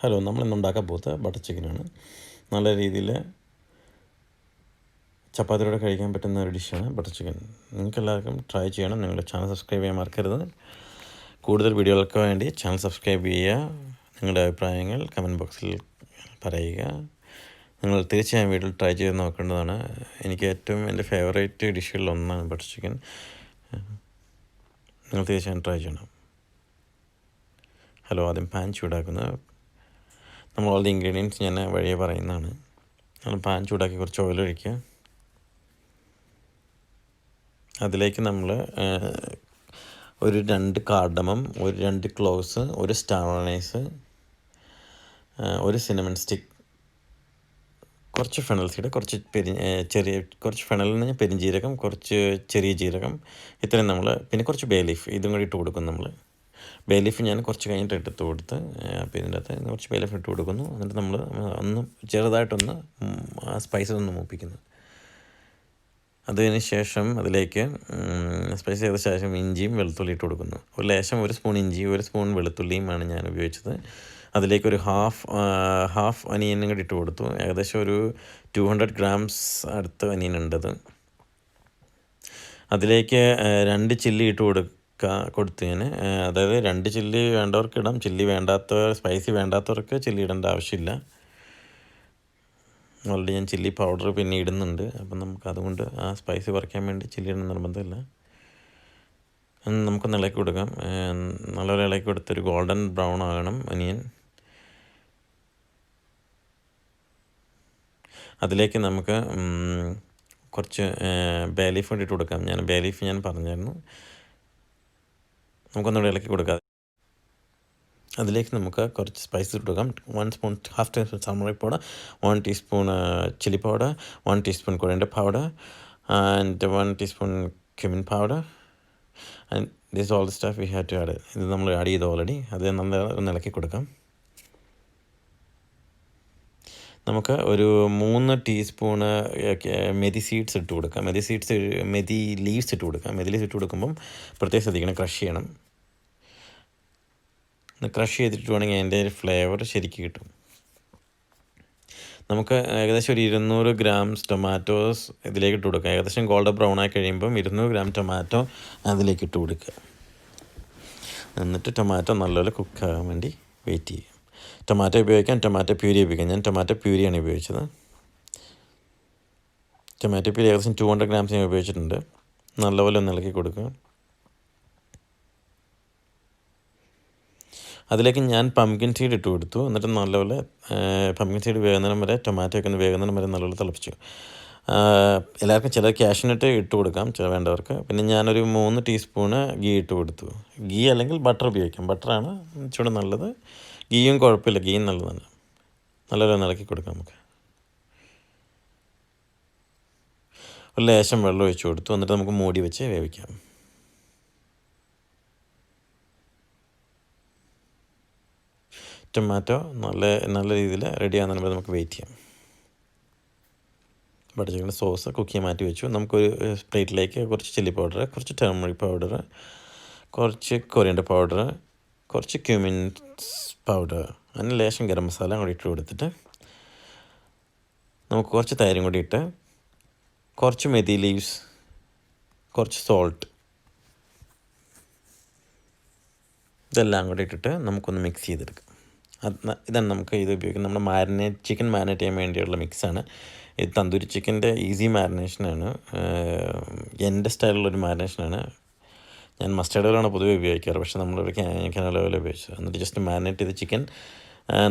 Hello, നമ്മളിന്ന് ഉണ്ടാക്കാൻ പോകുന്നത് ബട്ടർ ചിക്കനാണ്. നല്ല രീതിയിൽ ചപ്പാത്തിയോടെ കഴിക്കാൻ പറ്റുന്ന ഒരു ഡിഷാണ് ബട്ടർ ചിക്കൻ. നിങ്ങൾക്കെല്ലാവർക്കും ട്രൈ ചെയ്യണം. നിങ്ങളുടെ ചാനൽ സബ്സ്ക്രൈബ് ചെയ്യാൻ മറക്കരുത്. കൂടുതൽ വീഡിയോകൾക്ക് വേണ്ടി ചാനൽ സബ്സ്ക്രൈബ് ചെയ്യുക. നിങ്ങളുടെ അഭിപ്രായങ്ങൾ കമൻറ്റ് ബോക്സിൽ പറയുക. നിങ്ങൾ തീർച്ചയായും വീട്ടിൽ ട്രൈ ചെയ്ത് നോക്കേണ്ടതാണ്. എനിക്ക് ഏറ്റവും എൻ്റെ ഫേവറേറ്റ് ഡിഷുകളിലൊന്നാണ് ബട്ടർ ചിക്കൻ. നിങ്ങൾ തീർച്ചയായും ട്രൈ ചെയ്യണം. ഹലോ, ആദ്യം പാൻ ചൂടാക്കുന്നത്. നമ്മൾ ഓൾ ദി ഇൻഗ്രീഡിയൻസ് ഞാൻ വഴിയെ പറയുന്നതാണ്. നമ്മൾ പാൻ ചൂടാക്കി കുറച്ച് ഓയിൽ ഒഴിക്കുക. അതിലേക്ക് നമ്മൾ ഒരു 2 കാർഡമം, ഒരു 2 ക്ലോവ്സ്, ഒരു സ്റ്റാർ അനൈസ്, ഒരു സിനമൺ സ്റ്റിക്ക്, കുറച്ച് ഫെണൽ സീഡ്, കുറച്ച് കുറച്ച് ഫെണലിൽ നിന്ന് പെരിഞ്ജീരകം, കുറച്ച് ചെറിയ ജീരകം, ഇത്രയും നമ്മൾ, പിന്നെ കുറച്ച് ബേ ലീഫ്, ഇതും കൂടി ഇട്ട് കൊടുക്കും. നമ്മൾ ബേ ലീഫ് ഞാൻ കുറച്ച് കഴിഞ്ഞിട്ട് എടുത്ത് കൊടുത്ത്, അപ്പോൾ ഇതിൻ്റെ അകത്ത് കുറച്ച് ബേ ലീഫ് ഇട്ട് കൊടുക്കുന്നു. എന്നിട്ട് നമ്മൾ ഒന്ന് ചെറുതായിട്ടൊന്ന് സ്പൈസസ് ഒന്ന് മൂപ്പിക്കുന്നു. അതിന് ശേഷം അതിലേക്ക് സ്പൈസ് ചെയ്ത ശേഷം ഇഞ്ചിയും വെളുത്തുള്ളി ഇട്ട് കൊടുക്കുന്നു. ഒരു ലേശം 1 സ്പൂൺ ഇഞ്ചി, 1 സ്പൂൺ വെളുത്തുള്ളിയുമാണ് ഞാൻ ഉപയോഗിച്ചത്. അതിലേക്ക് ഒരു ഹാഫ് അനിയനും കൂടി ഇട്ട് കൊടുത്തു. ഏകദേശം ഒരു 200 ഗ്രാംസ് അടുത്ത് അനിയൻ ഉണ്ടത്. അതിലേക്ക് 2 ചില്ലി ഇട്ട് കൊടുത്തു ഞാൻ. അതായത് 2 ചില്ലി വേണ്ടവർക്ക് ഇടാം, സ്പൈസി വേണ്ടാത്തവർക്ക് ചില്ലി ഇടേണ്ട ആവശ്യമില്ല. ഓൾറെഡി ഞാൻ ചില്ലി പൗഡർ പിന്നെ ഇടുന്നുണ്ട്. അപ്പം നമുക്ക് അതുകൊണ്ട് ആ സ്പൈസി കുറയ്ക്കാൻ വേണ്ടി ചില്ലി ഇടുന്ന നിർബന്ധമില്ല. നമുക്കൊന്ന് ഇളക്കി കൊടുക്കാം. നല്ലൊരു ഇളക്കി കൊടുത്തൊരു ഗോൾഡൻ ബ്രൗൺ ആകണം അനിയൻ. അതിലേക്ക് നമുക്ക് കുറച്ച് ബേ ലീഫ് കൂടി ഇട്ട് കൊടുക്കാം. ബേ ലീഫ് ഞാൻ പറഞ്ഞായിരുന്നു. നമുക്കൊന്നുകൂടി ഇളക്കി കൊടുക്കാം. അതിലേക്ക് നമുക്ക് കുറച്ച് സ്പൈസസ് ഇട്ട് കൊടുക്കാം. 1 സ്പൂൺ, ഹാഫ് ടീസ്പൂൺ സാമറി powder, 1 teaspoon chilli powder, 1 teaspoon coriander powder and 1 teaspoon cumin powder. And this all the stuff we have to add. ഇത് നമ്മൾ ആഡ് ചെയ്ത് ഓൾറെഡി. അത് നല്ല ഒന്ന് ഇളക്കി കൊടുക്കാം. നമുക്ക് ഒരു 3 ടീസ്പൂണ് മെതി സീഡ്സ് ഇട്ട് കൊടുക്കാം. മെതി ലീവ്സ് ഇട്ട് കൊടുക്കാം. മെതി ലീവ്സ് ഇട്ട് കൊടുക്കുമ്പം പ്രത്യേകം ശ്രദ്ധിക്കണം, ക്രഷ് ചെയ്യണം. ക്രഷ് ചെയ്തിട്ട് വേണമെങ്കിൽ അതിൻ്റെ ഒരു ഫ്ലേവർ ശരിക്കും കിട്ടും. നമുക്ക് ഏകദേശം ഒരു 200 ഗ്രാംസ് ടൊമാറ്റോസ് ഇതിലേക്ക് ഇട്ട് കൊടുക്കാം. ഏകദേശം ഗോൾഡൻ ബ്രൗൺ ആയി കഴിയുമ്പം 200 ഗ്രാം ടൊമാറ്റോ അതിലേക്ക് ഇട്ട് കൊടുക്കുക. എന്നിട്ട് ടൊമാറ്റോ നല്ലപോലെ കുക്കാകാൻ വേണ്ടി വെയിറ്റ് ചെയ്യുക. ടൊമാറ്റോ ഉപയോഗിക്കാം, ടൊമാറ്റോ പ്യൂരി ഉപയോഗിക്കാം. ഞാൻ ടൊമാറ്റോ പ്യൂരിയാണ് ഉപയോഗിച്ചത്. ടൊമാറ്റോ പ്യൂരി ഏകദേശം 200 ഗ്രാംസ് ഞാൻ ഉപയോഗിച്ചിട്ടുണ്ട്. നല്ലപോലെ ഒന്ന് ഇളക്കി കൊടുക്കുക. അതിലേക്ക് ഞാൻ പംകിൻ സീഡ് ഇട്ട് കൊടുത്തു. എന്നിട്ട് നല്ലപോലെ പംകിൻ സീഡ് വേകുന്നതിനും വരെ, ടൊമാറ്റോ ഒക്കെ ഒന്ന് വേകുന്നതിനും വരെ നല്ലപോലെ തിളപ്പിച്ചു. എല്ലാവർക്കും ചില കാഷ്യൂനട്ട് ഇട്ട് കൊടുക്കാം, ചില വേണ്ടവർക്ക്. പിന്നെ ഞാനൊരു 3 ടീസ്പൂണ് ഗീ ഇട്ട് കൊടുത്തു. ഗീ അല്ലെങ്കിൽ ബട്ടർ ഉപയോഗിക്കാം. ബട്ടറാണ് ഇച്ചിരി നല്ലത്. ഗീയും കുഴപ്പമില്ല, ഗീയും നല്ലതാണ്. നല്ലപോലെ ഒന്ന് ഇളക്കി കൊടുക്കാം. നമുക്ക് ഒരു ലേശം വെള്ളം ഒഴിച്ച് കൊടുത്തു. എന്നിട്ട് നമുക്ക് മൂടി വെച്ച് വേവിക്കാം. ടൊമാറ്റോ നല്ല രീതിയിൽ റെഡി ആകുന്നതിന് മുമ്പ് നമുക്ക് വെയിറ്റ് ചെയ്യാം. ബട്ടർ ചിക്കൻ സോസ് കുക്ക് ചെയ്യാൻ മാറ്റി വെച്ചു. നമുക്കൊരു പ്ലേറ്റിലേക്ക് കുറച്ച് ചില്ലി പൗഡർ, കുറച്ച് ടർമറിക് പൗഡർ, കുറച്ച് കൊറിയൻഡർ പൗഡർ, കുറച്ച് ക്യൂമിൻ പൗഡർ, അതിന് ലേശം ഗരം മസാല കൂടി ഇട്ട് കൊടുത്തിട്ട് നമുക്ക് കുറച്ച് തൈരും കൂടി ഇട്ട്, കുറച്ച് മെതി ലീവ്സ്, കുറച്ച് സോൾട്ട്, ഇതെല്ലാം കൂടി ഇട്ടിട്ട് നമുക്കൊന്ന് മിക്സ് ചെയ്തെടുക്കാം. ഇതാണ് നമുക്ക് ഇത് ഉപയോഗിക്കുന്നത്. നമ്മൾ ചിക്കൻ മാരിനേറ്റ് ചെയ്യാൻ വേണ്ടിയുള്ള മിക്സാണ് ഇത്. തന്തൂരി ചിക്കൻ്റെ ഈസി മാരിനേഷനാണ്. എൻ്റെ സ്റ്റൈലിലുള്ളൊരു മാരിനേഷനാണ്. ഞാൻ മസ്റ്റേർഡ് ഓയിലാണ് പൊതുവെ ഉപയോഗിക്കാറ്, പക്ഷേ നമ്മളൊരു കനോല ഓയിൽ ഉപയോഗിച്ചത്. എന്നിട്ട് ജസ്റ്റ് മാരിനേറ്റ് ചെയ്ത് ചിക്കൻ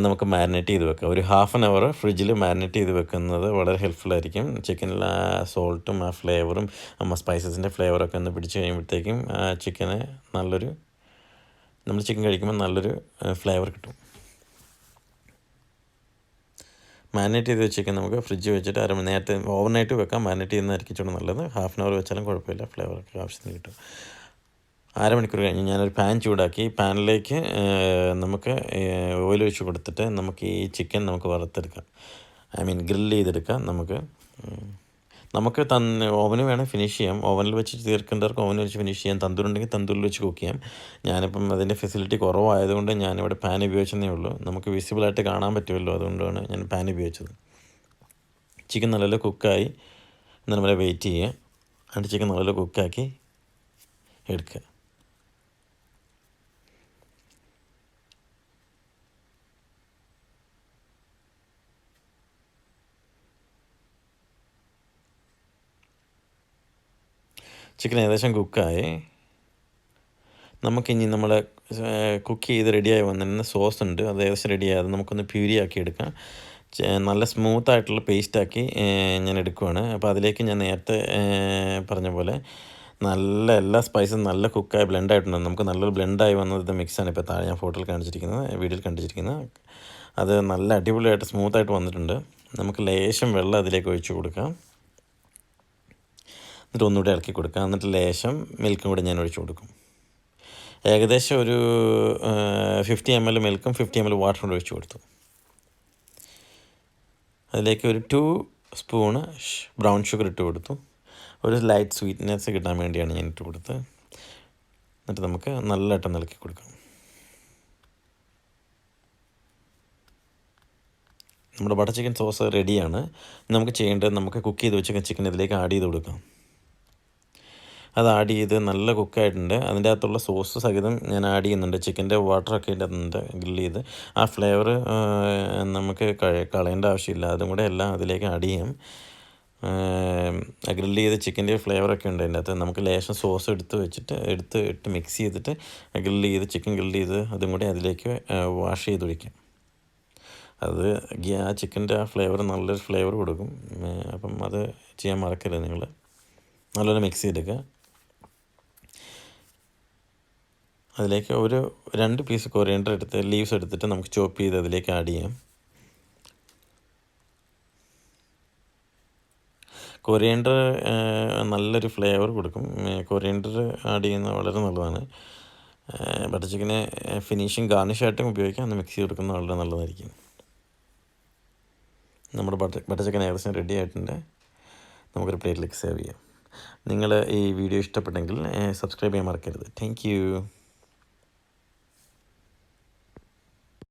നമുക്ക് മാരിനേറ്റ് ചെയ്ത് വെക്കാം. ഒരു 1/2 hour ഫ്രിഡ്ജിൽ മാരിനേറ്റ് ചെയ്ത് വെക്കുന്നത് വളരെ ഹെൽപ്ഫുള്ളായിരിക്കും. ചിക്കനിൽ ആ സോൾട്ടും ആ ഫ്ലേവറും സ്പൈസസിൻ്റെ ഫ്ലേവറൊക്കെ ഒന്ന് പിടിച്ച് കഴിയുമ്പോഴത്തേക്കും ചിക്കന് നമ്മൾ ചിക്കൻ കഴിക്കുമ്പോൾ നല്ലൊരു ഫ്ലേവർ കിട്ടും. മാരിനേറ്റ് ചെയ്ത് വെച്ചിരിക്കാൻ നമുക്ക് ഫ്രിഡ്ജ് വെച്ചിട്ട് നേരത്തെ ഓവർനൈറ്റ് വെക്കാം. മാരിനേറ്റ് ചെയ്യുന്നതായിരിക്കും ഇച്ചിരി നല്ലത്. 1/2 hour വെച്ചാലും കുഴപ്പമില്ല, ഫ്ലേവറൊക്കെ ആവശ്യത്തിന് കിട്ടും. 1/2 മണിക്കൂർ കഴിഞ്ഞ് ഞാനൊരു പാൻ ചൂടാക്കി. പാനിലേക്ക് നമുക്ക് ഓയിൽ ഒഴിച്ച് കൊടുത്തിട്ട് നമുക്ക് ഈ ചിക്കൻ നമുക്ക് വറുത്തെടുക്കാം. ഗ്രില്ല് ചെയ്തെടുക്കാം. നമുക്ക് നമുക്ക് ഓവന് വേണേൽ ഫിനിഷ് ചെയ്യാം. ഓവനിൽ വെച്ച് തീർക്കേണ്ടവർക്ക് ഓവനിൽ വെച്ച് ഫിനിഷ് ചെയ്യാം. തന്തൂരുണ്ടെങ്കിൽ തന്തൂരിൽ വെച്ച് കുക്ക് ചെയ്യാം. ഞാനിപ്പം അതിൻ്റെ ഫെസിലിറ്റി കുറവായതുകൊണ്ട് ഞാനിവിടെ പാൻ ഉപയോഗിച്ചതേ ഉള്ളൂ. നമുക്ക് വിസിബിളായിട്ട് കാണാൻ പറ്റുമല്ലോ, അതുകൊണ്ടാണ് ഞാൻ പാൻ ഉപയോഗിച്ചത്. ചിക്കൻ നല്ലപോലെ കുക്കായി എന്നാൽ വരെ വെയിറ്റ് ചെയ്യുക. എന്നിട്ട് ചിക്കൻ നല്ലപോലെ കുക്കാക്കി എടുക്കുക. ചിക്കൻ ഏകദേശം കുക്കായി. നമുക്കിനി നമ്മൾ കുക്ക് ചെയ്ത് റെഡിയായി വന്നിരുന്ന സോസ് ഉണ്ട്, അത് ഏകദേശം റെഡിയായി. അത് നമുക്കൊന്ന് പ്യൂരി ആക്കി എടുക്കാം. നല്ല സ്മൂത്തായിട്ടുള്ള പേസ്റ്റാക്കി ഞാൻ എടുക്കുവാണ്. അപ്പോൾ അതിലേക്ക് ഞാൻ നേരത്തെ പറഞ്ഞ പോലെ നല്ല എല്ലാ സ്പൈസും നല്ല കുക്കായി ബ്ലെൻഡായിട്ടുണ്ട്. നമുക്ക് നല്ലൊരു ബ്ലെൻഡായി വന്നത് മിക്സാണ് ഇപ്പോൾ താഴെ ഞാൻ ഫോട്ടോയിൽ കാണിച്ചിരിക്കുന്നത്, വീഡിയോയിൽ കാണിച്ചിരിക്കുന്നത്. അത് നല്ല അടിപൊളിയായിട്ട് സ്മൂത്തായിട്ട് വന്നിട്ടുണ്ട്. നമുക്ക് ലേശം വെള്ളം അതിലേക്ക് ഒഴിച്ച് കൊടുക്കാം. എന്നിട്ട് ഒന്നുകൂടെ ഇളക്കി കൊടുക്കാം. എന്നിട്ട് ലേശം മിൽക്കും കൂടെ ഞാൻ ഒഴിച്ച് കൊടുക്കും. ഏകദേശം ഒരു 50 ml മിൽക്കും 50 ml വാട്ടറും കൂടെ ഒഴിച്ച് കൊടുത്തു. അതിലേക്ക് ഒരു 2 സ്പൂണ് ബ്രൗൺ ഷുഗർ ഇട്ട് കൊടുത്തു. ഒരു ലൈറ്റ് സ്വീറ്റ്നെസ് കിട്ടാൻ വേണ്ടിയാണ് ഞാൻ ഇട്ട് കൊടുത്തത്. എന്നിട്ട് നമുക്ക് നല്ലതായിട്ട് ഇളക്കി കൊടുക്കാം. നമ്മുടെ ബട്ടർ ചിക്കൻ സോസ് റെഡിയാണ്. നമുക്ക് ചെയ്യേണ്ടത്, നമുക്ക് കുക്ക് ചെയ്ത് വെച്ച ചിക്കൻ ഇതിലേക്ക് ആഡ് ചെയ്ത് കൊടുക്കാം. അത് ആഡ് ചെയ്ത് നല്ല കുക്കായിട്ടുണ്ട്. അതിൻ്റെ അകത്തുള്ള സോസ് സഹിതം ഞാൻ ആഡ് ചെയ്യുന്നുണ്ട്. ചിക്കൻ്റെ വാട്ടറൊക്കെ ഇതിൻ്റെ അകത്തുണ്ട് ഗ്രില്ല് ചെയ്ത്. ആ ഫ്ലേവർ നമുക്ക് കളയേണ്ട ആവശ്യമില്ല. അതും കൂടെ എല്ലാം അതിലേക്ക് ആഡ് ചെയ്യാം. ഗ്രില്ല് ചെയ്ത് ചിക്കൻ്റെ ഫ്ലേവറൊക്കെ ഉണ്ട് അതിൻ്റെ അകത്ത്. നമുക്ക് ലേശം സോസ് ഇട്ട് മിക്സ് ചെയ്തിട്ട് ചിക്കൻ ഗ്രില്ല് ചെയ്ത് അതും കൂടെ അതിലേക്ക് വാഷ് ചെയ്തൊഴിക്കാം. അത് ആ ചിക്കൻ്റെ ആ ഫ്ലേവർ നല്ലൊരു ഫ്ലേവർ കൊടുക്കും. അപ്പം അത് ചെയ്യാൻ മറക്കരുത് നിങ്ങൾ. നല്ലപോലെ മിക്സ് ചെയ്തെടുക്കുക. അതിലേക്ക് ഒരു 2 പീസ് കൊറിയൻഡർ ലീവ്സ് എടുത്തിട്ട് നമുക്ക് ചോപ്പ് ചെയ്ത് അതിലേക്ക് ആഡ് ചെയ്യാം. കൊറിയൻഡർ നല്ലൊരു ഫ്ലേവർ കൊടുക്കും. കൊറിയൻഡർ ആഡ് ചെയ്യുന്നത് വളരെ നല്ലതാണ്. ബട്ടർ ചിക്കന് ഫിനിഷിങ് ഗാർണിഷായിട്ടും ഉപയോഗിക്കാം. ഒന്ന് മിക്സ് ചെയ്ത് കൊടുക്കുന്നത് വളരെ നല്ലതായിരിക്കും. നമ്മുടെ ബട്ടർ ചിക്കൻ ഏകദേശം റെഡി ആയിട്ടുണ്ട്. നമുക്കൊരു പ്ലേറ്റിലേക്ക് സെർവ് ചെയ്യാം. നിങ്ങൾ ഈ വീഡിയോ ഇഷ്ടപ്പെട്ടെങ്കിൽ സബ്സ്ക്രൈബ് ചെയ്യാൻ മറക്കരുത്. Thank you.